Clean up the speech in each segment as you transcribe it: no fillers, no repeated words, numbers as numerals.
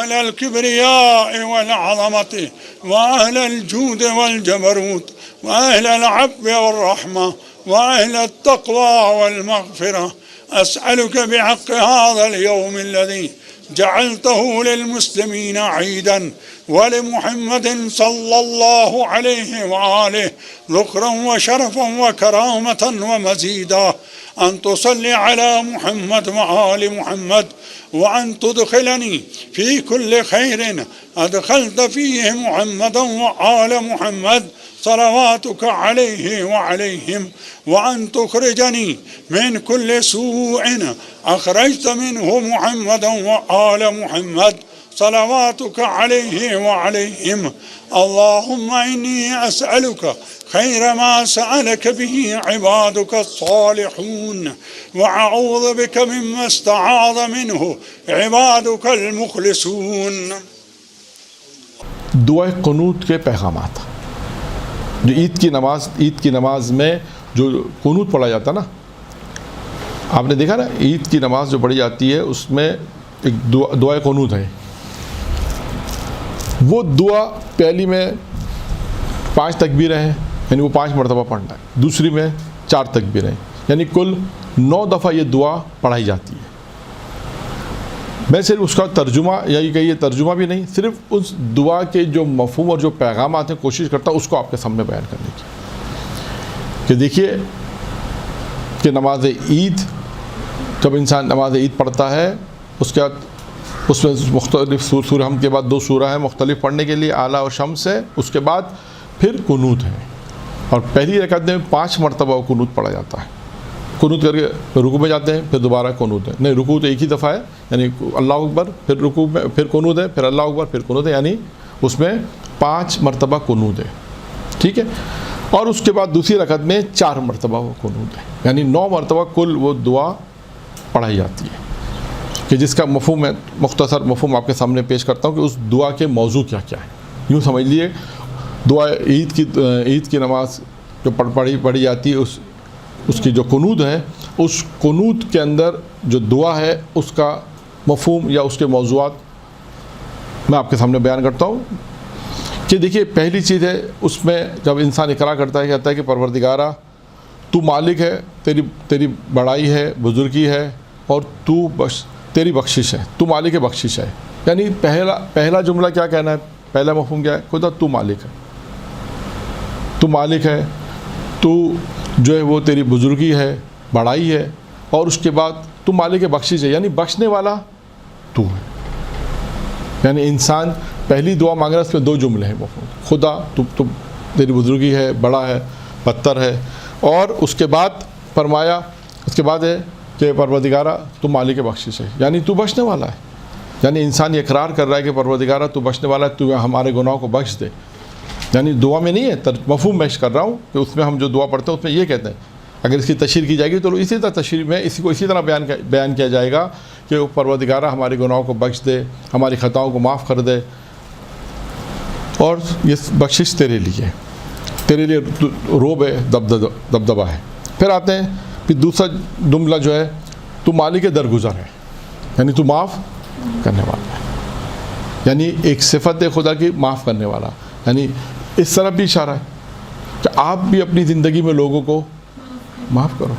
أهل الكبرياء والعظمة وأهل الجود والجبروت وأهل العفو والرحمة وأهل التقوى والمغفرة، أسألك بحق هذا اليوم الذي جعلته للمسلمين عيدا ولمحمد صلى الله عليه وآله ذكرا وشرفا وكرامة ومزيدا، أن تصلي على محمد وآل محمد، وأن تدخلني في كل خير أدخلت فيه محمدا وآل محمد صلواتك عليه وعليهم، وأن تخرجني من كل سوء أخرجت منه محمدا وآل محمد صلواتك عليه وعليهم. اللهم إني أسألك خير ما سألك به عبادك الصالحون، وأعوذ بك مما استعاذ منه عبادك المخلصون. دعائے قنوت کے پیغامات جو عید کی نماز میں جو قنوت پڑھا جاتا نا، آپ نے دیکھا نا عید کی نماز جو پڑھی جاتی ہے اس میں ایک دعائے قنوت ہے. وہ دعا پہلی میں 5 تکبیریں ہیں، یعنی وہ 5 مرتبہ پڑھنا ہے. دوسری میں 4 تکبیریں ہیں، یعنی کل 9 دفعہ یہ دعا پڑھائی جاتی ہے. میں صرف اس کا ترجمہ یا یہ کہیے ترجمہ بھی نہیں، صرف اس دعا کے جو مفہوم اور جو پیغامات ہیں کوشش کرتا ہوں اس کو آپ کے سامنے بیان کرنے کی. کہ دیکھیے کہ نماز عید، جب انسان نماز عید پڑھتا ہے اس کے بعد اس میں مختلف سورہ ہم کے بعد 2 سورہ ہیں مختلف پڑھنے کے لیے، اعلیٰ اور شمس ہے. اس کے بعد پھر قنوت ہے، اور پہلی رکعت میں 5 مرتبہ وہ قنوت پڑھا جاتا ہے. قنوت کر کے رکوع میں جاتے ہیں، پھر دوبارہ قنوت ہے. نہیں، رکوع تو ایک ہی دفعہ ہے، یعنی اللہ اکبر، پھر رکوع میں پھر قنوت ہے، پھر اللہ اکبر، پھر قنوت ہے، یعنی اس میں 5 مرتبہ قنوت ہے. ٹھیک ہے. اور اس کے بعد دوسری رکعت میں 4 مرتبہ وہ قنوت ہے، یعنی 9 مرتبہ کل وہ دعا پڑھائی جاتی ہے. کہ جس کا مفہوم ہے، مختصر مفہوم آپ کے سامنے پیش کرتا ہوں کہ اس دعا کے موضوع کیا کیا ہے. یوں سمجھ لیے دعا عید کی نماز جو پڑھی جاتی ہے، اس کی جو قنوت ہے، اس قنوت کے اندر جو دعا ہے اس کا مفہوم یا اس کے موضوعات میں آپ کے سامنے بیان کرتا ہوں. کہ دیکھیے پہلی چیز ہے اس میں جب انسان اقرار کرتا ہے، کہتا ہے کہ پروردگارہ تو مالک ہے، تیری بڑائی ہے، بزرگی ہے، اور تیری بخشش ہے، تو مالک بخشش ہے. یعنی پہلا جملہ کیا کہنا ہے، پہلا مفہوم کیا ہے، خدا تو مالک ہے، تو مالک ہے، تو جو ہے وہ تیری بزرگی ہے، بڑائی ہے، اور اس کے بعد تو مالک بخشش ہے، یعنی بخشنے والا تو ہے. یعنی انسان پہلی دعا مانگ رہا ہے، اس میں 2 جملے ہیں مفہوم. خدا تو تیری بزرگی ہے، بڑا ہے، پتر ہے، اور اس کے بعد فرمایا، اس کے بعد ہے کہ پروردگارہ تو مالک بخشش ہے، یعنی تو بخشنے والا ہے. یعنی انسان یہ اقرار کر رہا ہے کہ پروردگارہ تو بخشنے والا ہے، تو ہمارے گناہوں کو بخش دے. یعنی دعا میں نہیں ہے، مفہوم پیش کر رہا ہوں کہ اس میں ہم جو دعا پڑھتے ہیں اس میں یہ کہتے ہیں. اگر اس کی تشریح کی جائے گی تو اسی طرح تشریح میں اسی کو اسی طرح بیان کیا جائے گا کہ پروردگارہ ہمارے گناہوں کو بخش دے، ہماری خطاؤں کو معاف کر دے، اور یہ بخشش تیرے لیے روب ہے، دبدبہ ہے. پھر آتے ہیں، پھر دوسرا جملہ جو ہے تو مالک درگزر ہے، یعنی تو معاف کرنے والا ہے. یعنی ایک صفت ہے خدا کی، معاف کرنے والا. یعنی اس طرف بھی اشارہ ہے کہ آپ بھی اپنی زندگی میں لوگوں کو معاف کرو.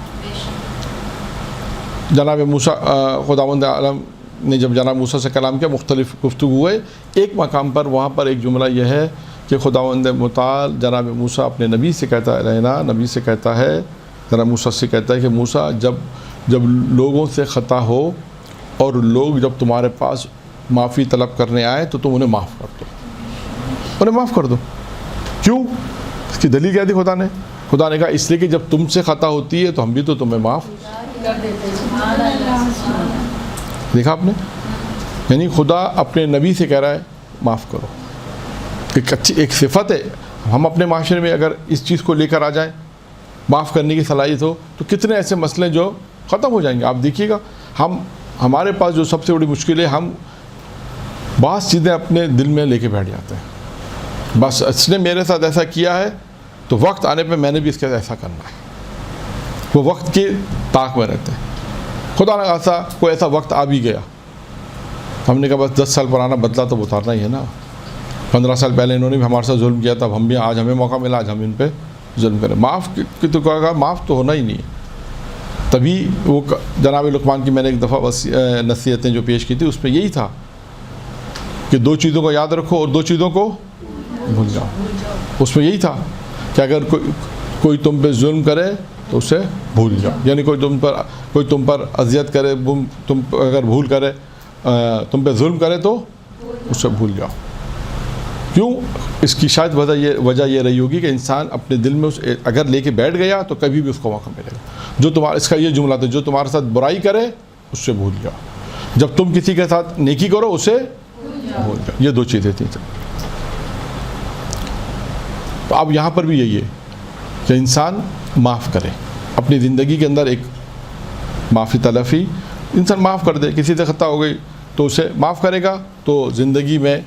جناب موسیٰ، خداوند عالم نے جب جناب موسیٰ سے کلام کیا، مختلف گفتگو ہوئے. ایک مقام پر وہاں پر ایک جملہ یہ ہے کہ خداوند متعال جناب موسیٰ اپنے نبی سے کہتا رہنا، نبی سے کہتا ہے، جناب موسیٰ سے کہتا ہے کہ موسیٰ جب لوگوں سے خطا ہو اور لوگ جب تمہارے پاس معافی طلب کرنے آئے تو تم انہیں معاف کر دو، انہیں معاف کر دو. کیوں؟ اس کی دلیل کیا تھی خدا نے کہا اس لیے کہ جب تم سے خطا ہوتی ہے تو ہم بھی تو تمہیں معاف کر دیتے. دیکھا آپ نے، یعنی خدا اپنے نبی سے کہہ رہا ہے معاف کرو. ایک صفت ہے. ہم اپنے معاشرے میں اگر اس چیز کو لے کر آ جائیں، معاف کرنے کی صلاحیت ہو، تو کتنے ایسے مسئلے جو ختم ہو جائیں گے. آپ دیکھیے گا ہمارے پاس جو سب سے بڑی مشکل ہے، ہم بعض چیزیں اپنے دل میں لے کے بیٹھ جاتے ہیں. بس اس نے میرے ساتھ ایسا کیا ہے تو وقت آنے پہ میں نے بھی اس کے ساتھ ایسا کرنا ہے. وہ وقت کی طاق میں رہتے ہیں. خدا نہ خاصا کوئی ایسا وقت آ بھی گیا ہم نے کہا بس 10 سال پرانا بدلہ تو اتارنا ہی ہے نا. 15 سال پہلے انہوں نے بھی ہمارے ساتھ ظلم کیا تھا, ہم بھی آج ہمیں موقع ملا, آج ہم ان پہ ظلم کریں. معاف کی تو کہا معاف تو ہونا ہی نہیں ہے. تبھی وہ جناب لقمان کی میں نے ایک دفعہ نصیحتیں جو پیش کی تھی اس پہ یہی تھا کہ 2 چیزوں کو یاد رکھو اور 2 چیزوں کو بھول جاؤ. اس میں یہی تھا کہ اگر کوئی تم پہ ظلم کرے تو اسے بھول جاؤ, یعنی کوئی تم پر اذیت کرے, تم اگر بھول کرے, تم پہ ظلم کرے تو اسے بھول جاؤ. کیوں؟ اس کی شاید وجہ یہ رہی ہوگی کہ انسان اپنے دل میں اگر لے کے بیٹھ گیا تو کبھی بھی اس کو موقع ملے گا. اس کا یہ جملہ تھا, جو تمہارے ساتھ برائی کرے اس سے بھول جاؤ, جب تم کسی کے ساتھ نیکی کرو اسے بھول جاؤ. یہ 2 چیزیں تھیں. تو اب یہاں پر بھی یہی ہے کہ انسان معاف کرے اپنی زندگی کے اندر. ایک معافی تلفی, انسان معاف کر دے, کسی سے خطا ہو گئی تو اسے معاف کرے گا تو زندگی میں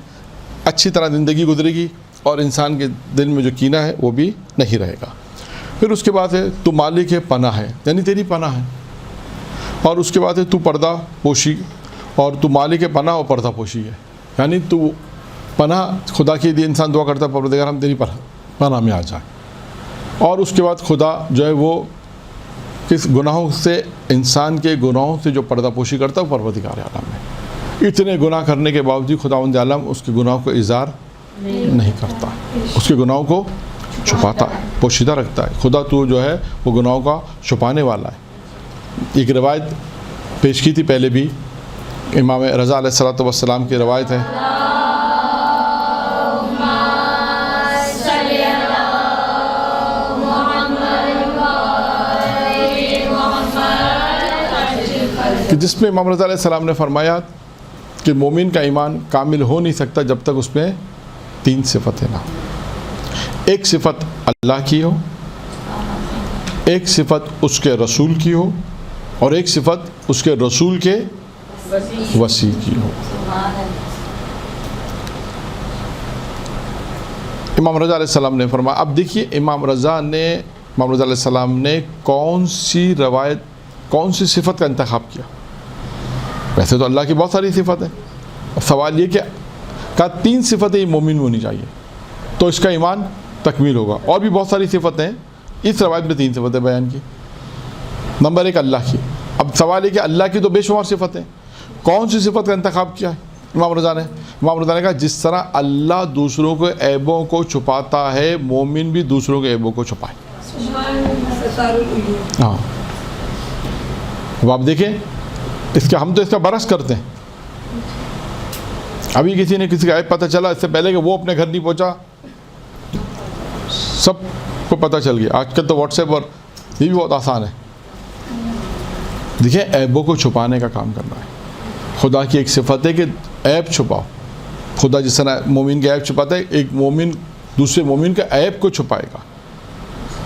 اچھی طرح زندگی گزرے گی اور انسان کے دل میں جو کینہ ہے وہ بھی نہیں رہے گا. پھر اس کے بعد ہے تو مالک پناہ ہے, یعنی تیری پناہ ہے. اور اس کے بعد ہے تو پردہ پوشی, اور تو مالک پناہ اور پردہ پوشی ہے, یعنی تو پناہ خدا کے لیے انسان دعا کرتا ہے پروردگار ہم تیری پناہ میں آ جائیں. اور اس کے بعد خدا جو ہے وہ کس گناہوں سے, انسان کے گناہوں سے جو پردہ پوشی کرتا ہے وہ پروردگار عالم ہے. اتنے گناہ کرنے کے باوجود خداوند عالم اس کے گناہوں کو اظہار نہیں کرتا, اس کے گناہوں کو چھپاتا ہے, پوشیدہ رکھتا ہے. خدا تو جو ہے وہ گناہوں کا چھپانے والا ہے. ایک روایت پیش کی تھی پہلے بھی, امام رضا علیہ السلام کی روایت ہے. کہ جس میں امام رضا علیہ السلام نے فرمایا کہ مومن کا ایمان کامل ہو نہیں سکتا جب تک اس میں 3 صفتیں نہ. ایک صفت اللہ کی ہو, ایک صفت اس کے رسول کی ہو, اور ایک صفت اس کے رسول کے وصی کی ہو. امام رضا علیہ السلام نے فرمایا. اب دیکھیے امام رضا علیہ السلام نے کون سی صفت کا انتخاب کیا. ویسے تو اللہ کی بہت ساری صفت ہیں, سوال یہ کہ 3 صفتیں مومن میں ہونی چاہیے تو اس کا ایمان تکمیل ہوگا. اور بھی بہت ساری صفتیں ہیں, اس روایت میں 3 صفتیں بیان کی. نمبر 1 اللہ کی. اب سوال یہ کہ اللہ کی تو بے شمار صفتیں, کون سی صفت کا انتخاب کیا ہے امام رضا نے کہا جس طرح اللہ دوسروں کے عیبوں کو چھپاتا ہے مومن بھی دوسروں کے عیبوں کو چھپائے. ہاں اب آپ دیکھیں ہم تو اس کا برعکس کرتے ہیں. ابھی کسی کا عیب پتہ چلا, اس سے پہلے کہ وہ اپنے گھر نہیں پہنچا سب کو پتہ چل گیا. آج کل تو واٹس ایپ اور یہ بھی بہت آسان ہے. دیکھیں عیبوں کو چھپانے کا کام کرنا ہے. خدا کی ایک صفت ہے کہ عیب چھپاؤ. خدا جس طرح مومن کے عیب چھپاتا ہے, ایک مومن دوسرے مومن کے عیب کو چھپائے گا.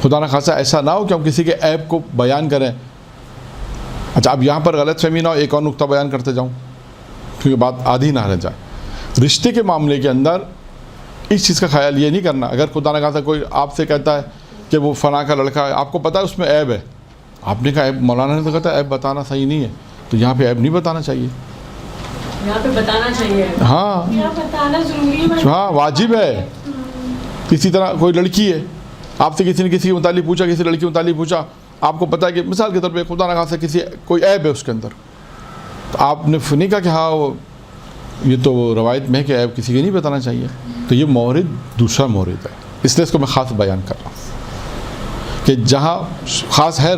خدا نہ خاصا ایسا نہ ہو کہ ہم کسی کے عیب کو بیان کریں. اچھا اب یہاں پر غلط فہمی نہ ہو, ایک اور نقطہ بیان کرتے جاؤں کیونکہ بات آدھی نہ رہ جائے. رشتے کے معاملے کے اندر اس چیز کا خیال یہ نہیں کرنا. اگر خدا نہ خاصا کوئی آپ سے کہتا ہے کہ وہ فلاں کا لڑکا ہے, آپ کو پتہ ہے اس میں عیب ہے, آپ نے کہا عیب, مولانا نے تو کہتا ہے عیب بتانا صحیح نہیں ہے, تو یہاں پہ عیب نہیں بتانا چاہیے. یہاں پہ بتانا چاہیے. ہاں واجب ہے. اسی طرح کوئی لڑکی ہے, آپ سے کسی نے کسی کے متعلق پوچھا, کسی لڑکی کے متعلق پوچھا, آپ کو پتہ ہے کہ مثال کے طور پہ خدا نہ خاصا کوئی عیب ہے اس کے اندر, تو آپ نے نہیں کہا کہ ہاں یہ تو روایت میں ہے کہ عیب کسی کے نہیں بتانا چاہیے. تو یہ مورد دوسرا مورد ہے, اس لیے اس کو میں خاص بیان کر رہا ہوں کہ جہاں خاص ہے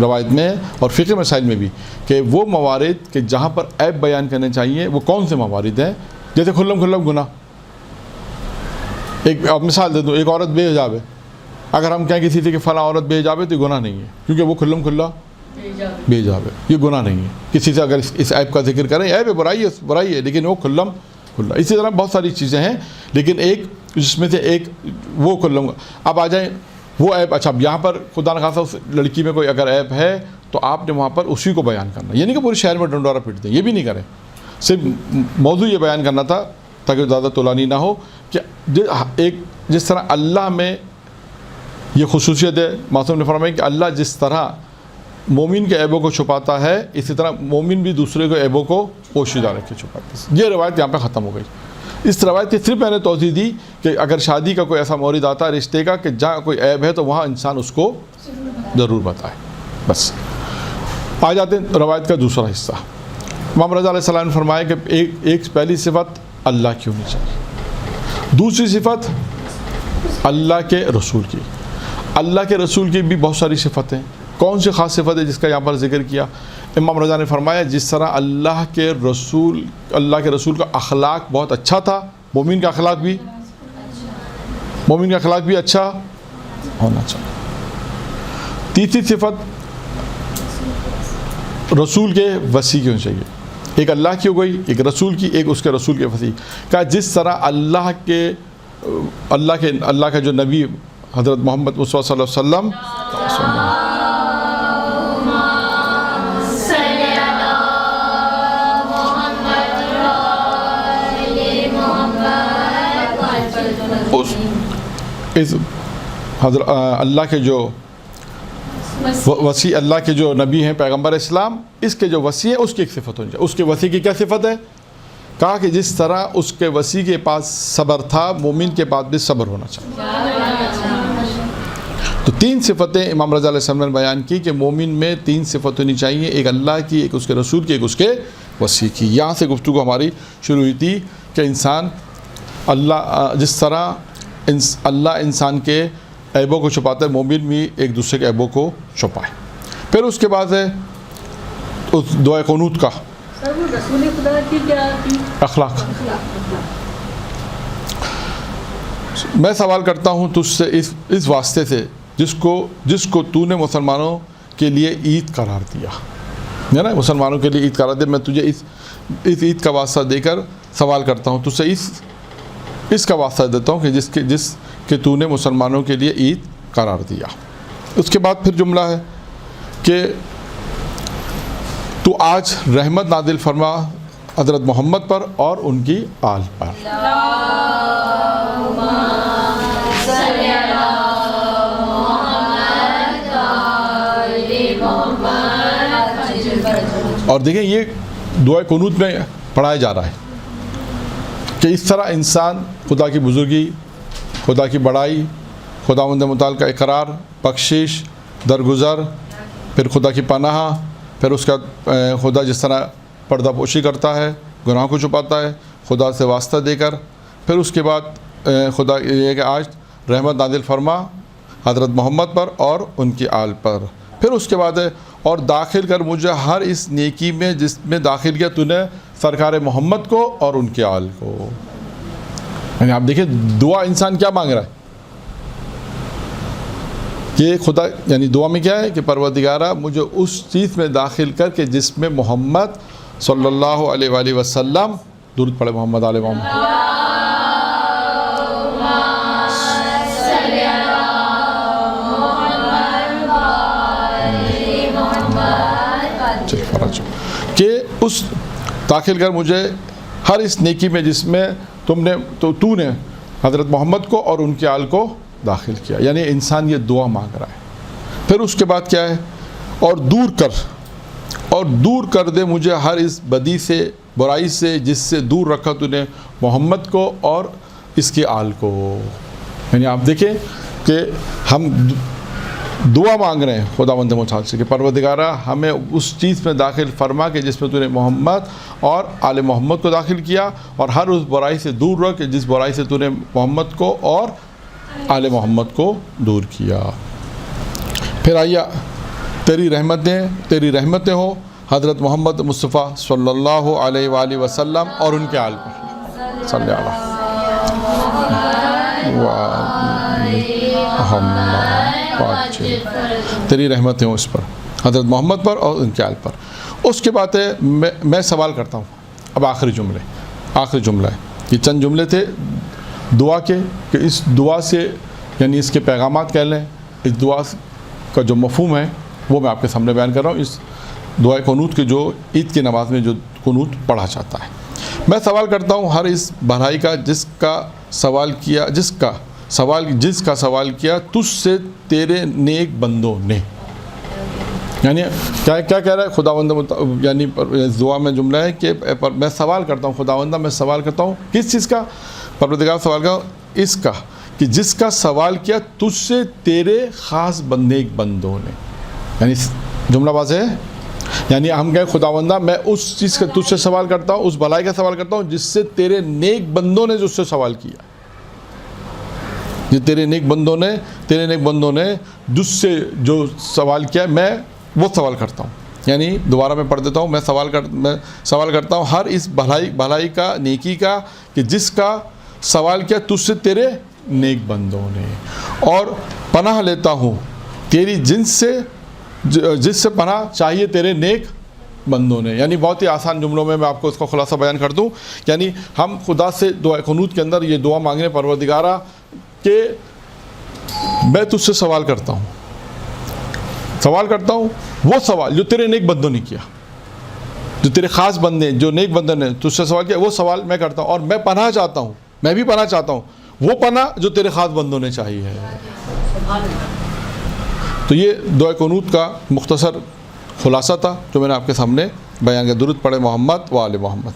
روایت میں اور فقہ مسائل میں بھی کہ وہ موارد کہ جہاں پر عیب بیان کرنے چاہیے وہ کون سے موارد ہیں. جیسے کھلم گناہ. ایک مثال دے دوں, ایک عورت بے حجاب ہے, اگر ہم کہیں کسی سے کہ فلاں عورت بے حجاب ہے تو یہ گناہ نہیں ہے, کیونکہ وہ کھلا بے حجاب ہے, یہ گناہ نہیں ہے. کسی سے اگر اس عیب کا ذکر کریں, عیب ہے, برائی ہے, لیکن وہ کھلا. اسی طرح بہت ساری چیزیں ہیں, لیکن ایک جس میں سے ایک وہ کھلم. اب آ جائیں وہ عیب. اچھا اب یہاں پر خدا نہ خاصا اس لڑکی میں کوئی اگر عیب ہے تو آپ نے وہاں پر اسی کو بیان کرنا, یہ نہیں کہ پورے شہر میں ڈنڈورا پیٹ دیں, یہ بھی نہیں کریں. صرف موضوع یہ بیان کرنا تھا تاکہ زیادہ طولانی نہ ہو کہ جس طرح اللہ میں یہ خصوصیت ہے. معصوم نے فرمایا کہ اللہ جس طرح مومن کے عیبوں کو چھپاتا ہے اسی طرح مومن بھی دوسرے کے عیبوں کو پوشیدہ رکھ کے چھپاتا ہے. یہ روایت یہاں پہ ختم ہو گئی. اس روایت کی صرف میں نے توضیح دی کہ اگر شادی کا کوئی ایسا مورد آتا ہے رشتے کا کہ جہاں کوئی عیب ہے تو وہاں انسان اس کو ضرور بتائے. بس آ جاتے ہیں روایت کا دوسرا حصہ. امام رضا علیہ السلام نے فرمایا کہ ایک پہلی صفت اللہ کی ہونی چاہیے, دوسری صفت اللہ کے رسول کی. اللہ کے رسول کی بھی بہت ساری صفتیں. کون سی خاص صفت ہے جس کا یہاں پر ذکر کیا؟ امام رضا نے فرمایا جس طرح اللہ کے رسول کا اخلاق بہت اچھا تھا, مومن کا اخلاق بھی اچھا ہونا چاہیے. تیسری صفت رسول کے وسیع کی ہونی چاہیے. ایک اللہ کی ہو گئی, ایک رسول کی, ایک اس کے رسول کے وسیع. کہ جس طرح اللہ کا جو نبی حضرت محمد مصطفیٰ صلی اللہ علیہ وسلم اللہ کے جو وسیع, اللہ کے جو نبی ہیں پیغمبر اسلام, اس کے جو وسیع ہے اس کی ایک صفت ہونی چاہیے. اس کے وسیع کی کیا صفت ہے؟ کہا کہ جس طرح اس کے وسیع کے پاس صبر تھا مومن کے پاس بھی صبر ہونا چاہیے. تو تین صفتیں امام رضا علیہ السلام نے بیان کی کہ مومن میں تین صفت ہونی چاہیے, ایک اللہ کی, ایک اس کے رسول کی, ایک اس کے وسیع کی. یہاں سے گفتگو ہماری شروع ہوئی تھی کہ انسان جس طرح اللہ انسان کے عیبوں کو چھپاتا ہے, مومن بھی ایک دوسرے کے عیبوں کو چھپائے. پھر اس کے بعد ہے اس دعائے قنوت کا سر وہ رسول خدا کی کیا تھی؟ اخلاق. میں سوال کرتا ہوں تجھ سے اس واسطے سے جس کو تو نے مسلمانوں کے لیے عید قرار دیا ہے نا, مسلمانوں کے لیے عید قرار دیا. میں تجھے اس عید کا واسطہ دے کر سوال کرتا ہوں, تجھ سے اس کا واسطہ دیتا ہوں کہ جس کہ تو نے مسلمانوں کے لیے عید قرار دیا. اس کے بعد پھر جملہ ہے کہ تو آج رحمت نازل فرما حضرت محمد پر اور ان کی آل پر. اور دیکھیں یہ دعائے قنوت میں پڑھایا جا رہا ہے کہ اس طرح انسان خدا کی بزرگی, خدا کی بڑائی, خداوند متعال کا اقرار, بخشش, درگزر, پھر خدا کی پناہ, پھر اس کا خدا جس طرح پردہ پوشی کرتا ہے, گناہوں کو چھپاتا ہے, خدا سے واسطہ دے کر, پھر اس کے بعد خدا یہ کہ آج رحمت نازل فرما حضرت محمد پر اور ان کی آل پر. پھر اس کے بعد ہے اور داخل کر مجھے ہر اس نیکی میں جس میں داخل کیا تو نے سرکار محمد کو اور ان کے آل کو. یعنی آپ دیکھیں دعا انسان کیا مانگ رہا ہے کہ خدا, یعنی دعا میں کیا ہے کہ پروردگارہ مجھے اس چیز میں داخل کر کے جس میں محمد صلی اللہ علیہ وآلہ وسلم, درود پڑھے محمد علیہ محمد, کہ اس داخل کر مجھے ہر اس نیکی میں جس میں تو نے حضرت محمد کو اور ان کے آل کو داخل کیا. یعنی انسان یہ دعا مانگ رہا ہے. پھر اس کے بعد کیا ہے اور دور کر دے مجھے ہر اس بدی سے, برائی سے جس سے دور رکھا تو نے محمد کو اور اس کے آل کو. یعنی آپ دیکھیں کہ ہم دعا مانگ رہے ہیں خداوند متعال سے کہ پروردگارہ ہمیں اس چیز میں داخل فرما کہ جس میں تو نے محمد اور آل محمد کو داخل کیا, اور ہر اس برائی سے دور رکھ جس برائی سے تو نے محمد کو اور آل محمد کو دور کیا. پھر آئیے تیری رحمتیں ہو حضرت محمد مصطفیٰ صلی اللہ علیہ وآلہ وسلم اور ان کے آل پر صلی اللہ تیری رحمتیں ہوں اس پر حضرت محمد پر اور ان کے آل پر. اس کے بعد ہے میں سوال کرتا ہوں اب آخری جملہ ہے. یہ چند جملے تھے دعا کے کہ اس دعا سے یعنی اس کے پیغامات کہہ لیں, اس دعا کا جو مفہوم ہے وہ میں آپ کے سامنے بیان کر رہا ہوں. اس دعائے قنوت کے جو عید کی نماز میں جو قنوت پڑھا جاتا ہے, میں سوال کرتا ہوں ہر اس بھلائی کا جس کا سوال کیا تجھ سے تیرے نیک بندوں نے. یعنی کیا کہہ رہا ہے خداوند؟ یعنی دعا میں جملہ ہے کہ میں سوال کرتا ہوں خداوندہ، میں سوال کرتا ہوں کس چیز کا؟ پروردگار سوال کا اس کا کہ جس کا سوال کیا تجھ سے تیرے خاص نیک بندوں نے. یعنی جملہ واضح ہے. یعنی ہم کہیں خداوندہ میں اس چیز کا تجھ سے سوال کرتا ہوں، اس بھلائی کا سوال کرتا ہوں جس سے تیرے نیک بندوں نے جس سے سوال کیا. تیرے نیک بندوں نے جس سے جو سوال کیا میں وہ سوال کرتا ہوں. یعنی دوبارہ میں پڑھ دیتا ہوں. میں سوال کرتا ہوں ہر اس بھلائی کا، نیکی کا کہ جس کا سوال کیا تجھ سے تیرے نیک بندوں نے، اور پناہ لیتا ہوں تیری جنس سے جس سے پناہ چاہیے تیرے نیک بندوں نے. یعنی بہت ہی آسان جملوں میں آپ کو اس کا خلاصہ بیان کر دوں. یعنی ہم خدا سے دعا قنوت کے اندر یہ دعا مانگنے پروردگارہ کہ میں تجھ سے سوال کرتا ہوں وہ سوال جو تیرے نیک بندوں نے کیا، جو تیرے خاص بندے، جو نیک بندوں نے تجھ سے سوال کیا، وہ سوال میں کرتا ہوں. اور میں پناہ چاہتا ہوں، میں بھی پناہ چاہتا ہوں وہ پناہ جو تیرے خاص بندوں نے چاہی ہے. تو یہ دعا قنوت کا مختصر خلاصہ تھا جو میں نے آپ کے سامنے بیان کیا. درود پڑھے محمد و آل محمد.